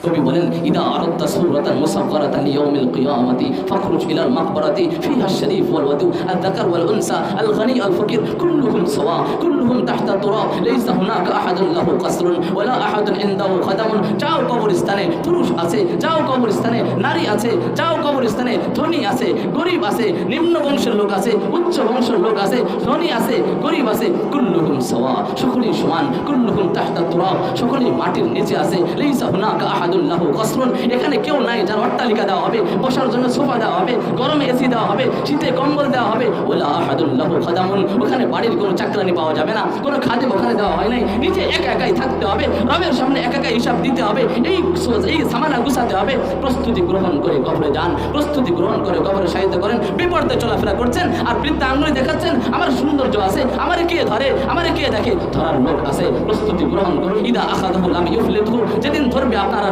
কবি বলেন, ইদা আরাদতা সূরাতান মুসাগগারাতান লিয়াউমিল কিয়ামাতি ফাখরুজ ইলাল মাকবারাতি ফিহা আশ-শরীফ ওয়াল ওয়াদু আয-যাকার ওয়াল উনসা আল গনি আল ফকির কুল্লুহুম সাওয়া কুল্লুহুম তাহতা তুরাব লাইসা হুনাকা আহাদুন লাহু কসরুন ওয়ালা আহাদুন ইনদাহু খাদামুন। যাও কবরস্থানে পুরুষ আছে, যাও কবরস্থানে নারী আছে, যাও কবরস্থানে ধনী আছে, গরিব আছে, নিম্ন বংশের লোক আছে, উচ্চ বংশের লোক আছে, ধনী আছে, গরিব আছে, কুল্লুহুম সাওয়া, সকলেই সমান, কুল্লুহুম তাহতা তুরাব, সকলেই মাটির নিচে আছে, লাইসা হুনাকা আহাদুন লাহু কসরুন, এখানে কেউ নাই যার অট্টালিকা দেওয়া হবে, বসার জন্য সোফা দেওয়া হবে, গরমে এসি দেওয়া হবে, শীতে কম্বল দেওয়া হবে, ওয়ালা আহাদুন লাহু খাদামুন, ওখানে বাড়ির কোনো চাকরানি পাওয়া যাবে না, কোনো খাদেম ওখানে দেওয়া হয় নাই, নিজে একা একাই থাকতে হবে, রবের সামনে একা একাই হিসাব দিতে হবে, এই সামানা গুছাতে হবে। প্রস্তুতি গ্রহণ করে কবরে যান, প্রস্তুতি গ্রহণ করে কবরে সাহিত্য করেন, বিপর্যয় চলাফেরা করছেন আর বৃদ্ধা আঙ্গুলি দেখাচ্ছেন, আমার সৌন্দর্য আছে, আমার কে ধরে, আমার কে দেখে, ধরার লোক আছে। প্রস্তুতি গ্রহণ করুন। ইদা আখাযাহু লাম ইউফলিতহু, যেদিন ধরবে আপনারা